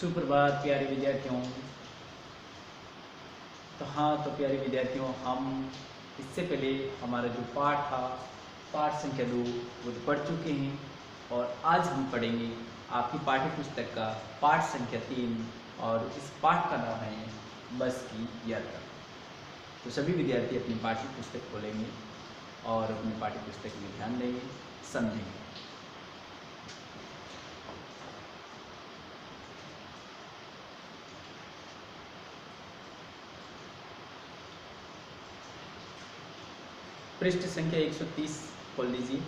सुप्रभात प्यारे विद्यार्थियों। तो प्यारे विद्यार्थियों, हम इससे पहले हमारा जो पाठ था, पाठ संख्या 2, वो तो पढ़ चुके हैं और आज हम पढ़ेंगे आपकी पाठ्य पुस्तक का पाठ संख्या 3 और इस पाठ का नाम है बस की यात्रा। तो सभी विद्यार्थी अपनी पाठ्य पुस्तक खोलेंगे और अपनी पाठ्य पुस्तक में ध्यान देंगे, समझेंगे। पृष्ठ संख्या 130 खोल लीजिए।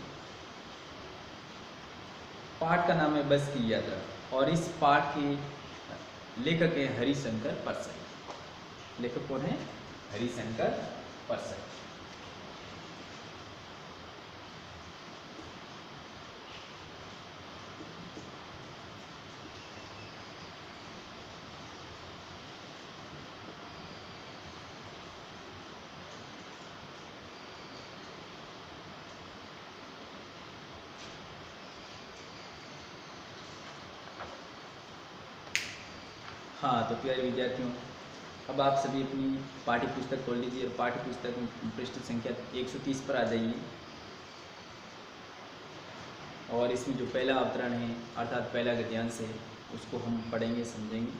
पाठ का नाम है बस की यात्रा और इस पाठ के लेखक हैं हरिशंकर परसई। लेखक कौन है? हरिशंकर परसई। हाँ, तो प्यारे विद्यार्थियों, अब आप सभी अपनी पाठ्य पुस्तक खोल लीजिए और पाठ्य पुस्तक में पृष्ठ संख्या 130 पर आ जाइए। और इसमें जो पहला अवतरण है अर्थात पहला गद्यांश है, उसको हम पढ़ेंगे, समझेंगे।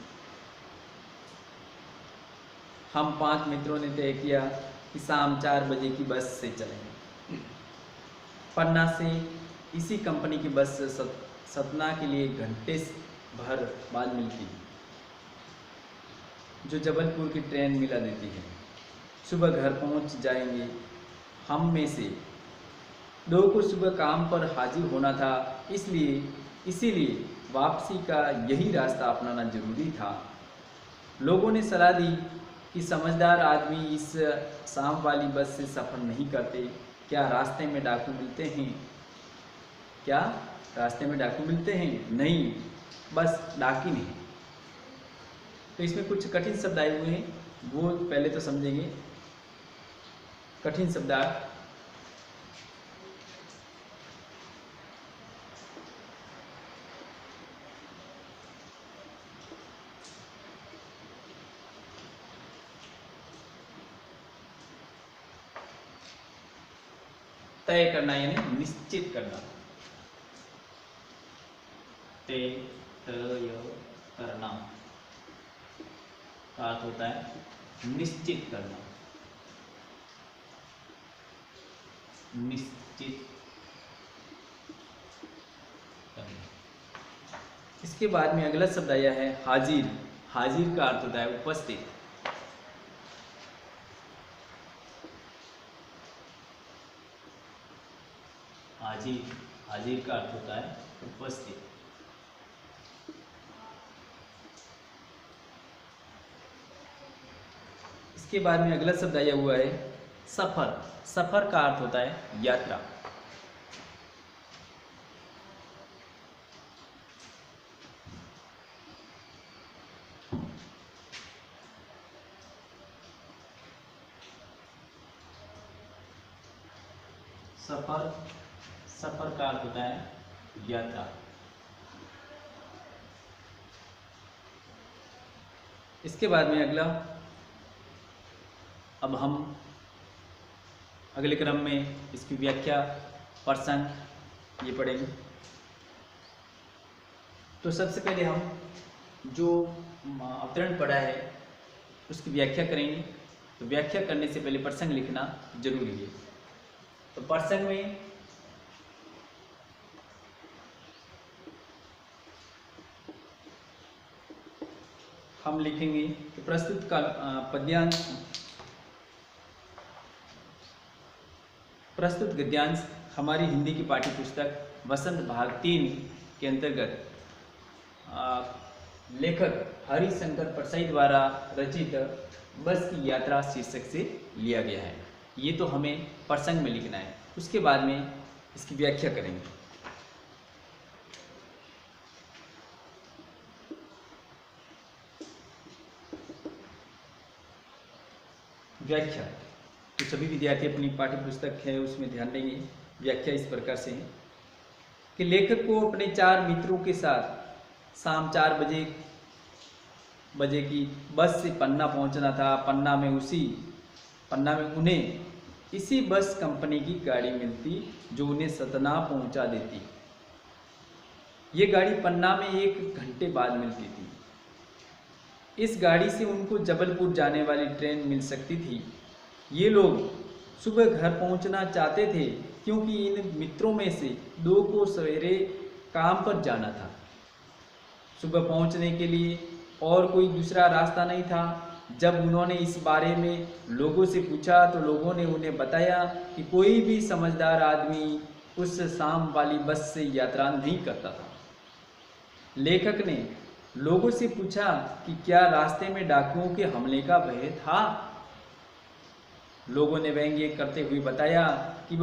हम 5 मित्रों ने तय किया कि शाम 4 बजे की बस से चलेंगे। पन्ना से इसी कंपनी की बस सतना के लिए घंटे भर बाद मिलती है, जो जबलपुर की ट्रेन मिला देती है। सुबह घर पहुंच जाएंगे। हम में से 2 को सुबह काम पर हाजिर होना था, इसीलिए वापसी का यही रास्ता अपनाना जरूरी था। लोगों ने सलाह दी कि समझदार आदमी इस शाम वाली बस से सफ़र नहीं करते। क्या रास्ते में डाकू मिलते हैं? क्या रास्ते में डाकू मिलते हैं? नहीं, बस डाकी नहीं। तो इसमें कुछ कठिन शब्द आए हुए हैं, वो पहले तो समझेंगे। कठिन शब्द तय करना यानी निश्चित करना। तय करना का अर्थ होता है निश्चित करना। निश्चित करना। इसके बाद में अगला शब्द आया है हाजिर। हाजिर का अर्थ होता है उपस्थित। हाजिर का अर्थ होता है उपस्थित। इसके बाद में अगला शब्द आया हुआ है सफर। सफर का अर्थ होता है यात्रा। सफर का अर्थ होता है यात्रा। इसके बाद में अगला, अब हम अगले क्रम में इसकी व्याख्या, प्रसंग ये पढ़ेंगे। तो सबसे पहले हम जो अवतरण पढ़ा है उसकी व्याख्या करेंगे। तो व्याख्या करने से पहले प्रसंग लिखना जरूरी है। तो प्रसंग में हम लिखेंगे कि प्रस्तुत का प्रस्तुत गद्यांश हमारी हिंदी की पाठ्य पुस्तक वसंत भाग 3 के अंतर्गत लेखक हरिशंकर परसई द्वारा रचित बस की यात्रा शीर्षक से लिया गया है। ये तो हमें प्रसंग में लिखना है, उसके बाद में इसकी व्याख्या करेंगे। व्याख्या, तो सभी विद्यार्थी अपनी पाठ्य पुस्तक है उसमें ध्यान देंगे। व्याख्या इस प्रकार से है कि लेखक को अपने 4 मित्रों के साथ शाम 4 बजे बजे की बस से पन्ना पहुंचना था। पन्ना में उन्हें इसी बस कंपनी की गाड़ी मिलती जो उन्हें सतना पहुंचा देती। ये गाड़ी पन्ना में 1 घंटे बाद मिलती थी। इस गाड़ी से उनको जबलपुर जाने वाली ट्रेन मिल सकती थी। ये लोग सुबह घर पहुंचना चाहते थे क्योंकि इन मित्रों में से 2 को सवेरे काम पर जाना था। सुबह पहुंचने के लिए और कोई दूसरा रास्ता नहीं था। जब उन्होंने इस बारे में लोगों से पूछा तो लोगों ने उन्हें बताया कि कोई भी समझदार आदमी उस शाम वाली बस से यात्रा नहीं करता था। लेखक ने लोगों से पूछा कि क्या रास्ते में डाकुओं के हमले का भय था। लोगों ने व्यंग्य करते हुए बताया कि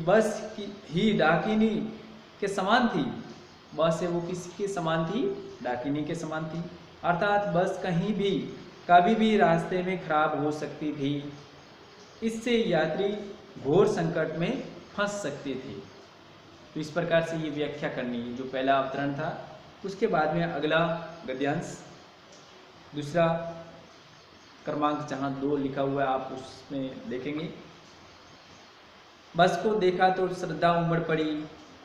बस ही डाकिनी के समान थी। बस है वो किसके समान थी? डाकिनी के समान थी। अर्थात बस कहीं भी कभी भी रास्ते में खराब हो सकती थी। इससे यात्री घोर संकट में फंस सकते थे। तो इस प्रकार से ये व्याख्या करनी है, जो पहला अवतरण था। उसके बाद में अगला गद्यांश, दूसरा क्रमांक जहाँ 2 लिखा हुआ है आप उसमें देखेंगे। बस को देखा तो श्रद्धा उमड़ पड़ी,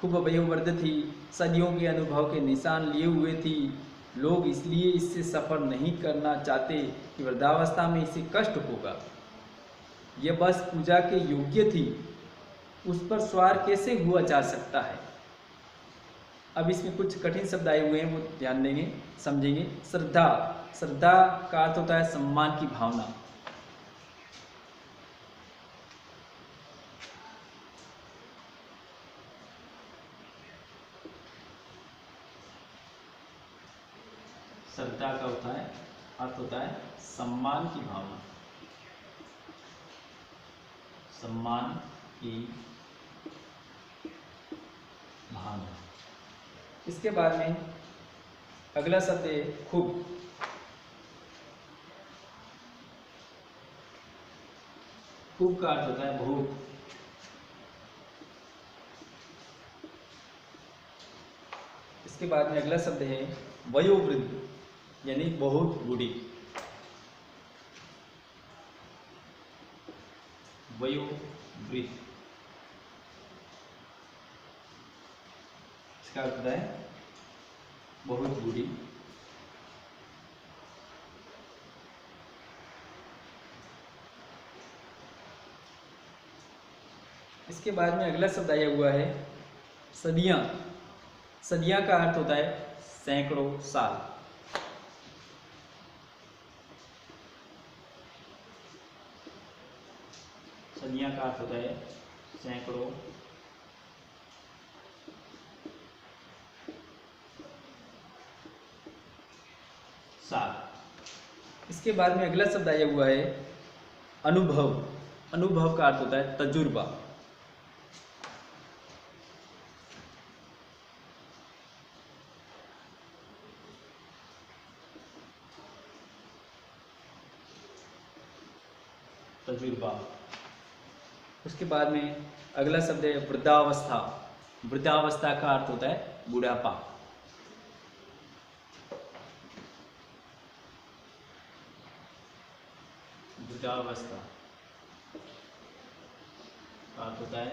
खूब वयोवृद्ध थी, सदियों के अनुभव के निशान लिए हुए थी। लोग इसलिए इससे सफ़र नहीं करना चाहते कि वृद्धावस्था में इसे कष्ट होगा। यह बस पूजा के योग्य थी, उस पर सवार कैसे हुआ जा सकता है। अब इसमें कुछ कठिन शब्द आए हुए हैं, वो ध्यान देंगे, समझेंगे। श्रद्धा का अर्थ होता है सम्मान की भावना। श्रद्धा का अर्थ होता है सम्मान की भावना। सम्मान की भावना। इसके बाद में अगला शब्द है खूब। खूब का अर्थ होता है बहुत। इसके बाद में अगला शब्द है वयोवृद्ध, यानी बहुत बूढ़ी। वयोवृद्ध इसका अर्थ होता है बहुत बूढ़ी। इसके बाद में अगला शब्द आया हुआ है सदियां। सदियां का अर्थ होता है सैकड़ों साल। सदियां का अर्थ होता है सैकड़ों साल। इसके बाद में अगला शब्द आया हुआ है अनुभव। अनुभव का अर्थ होता है तजुर्बा। तजुर्बा। उसके बाद में अगला शब्द है वृद्धावस्था। वृद्धावस्था का अर्थ होता है बुढ़ापा। वृद्धावस्था का अर्थ होता है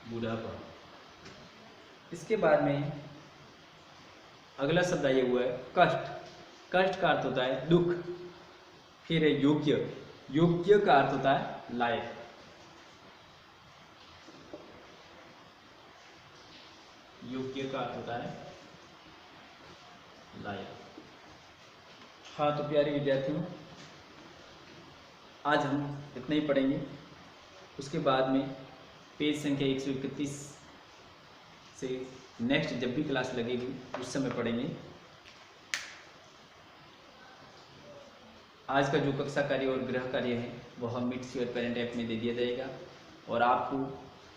बुढ़ापा। इसके बाद में अगला शब्द आया हुआ है कष्ट। कष्ट का अर्थ होता है दुख। फिर है योग्य। योग्य का अर्थ होता है लायक। योग्य का अर्थ होता है लायक। हाँ, तो प्यारे विद्यार्थियों, आज हम इतना ही पढ़ेंगे। उसके बाद में पेज संख्या 131 से नेक्स्ट जब भी क्लास लगेगी उस समय पढ़ेंगे। आज का जो कक्षा कार्य और गृह कार्य है वह मिट्स योर पेरेंट ऐप में दे दिया जाएगा और आपको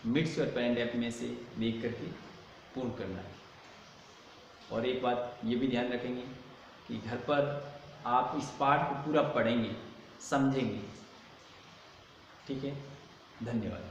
मिट्स योर पेरेंट ऐप में से देख करके पूर्ण करना है। और एक बात ये भी ध्यान रखेंगे कि घर पर आप इस पाठ को पूरा पढ़ेंगे, समझेंगे। ठीक है, धन्यवाद।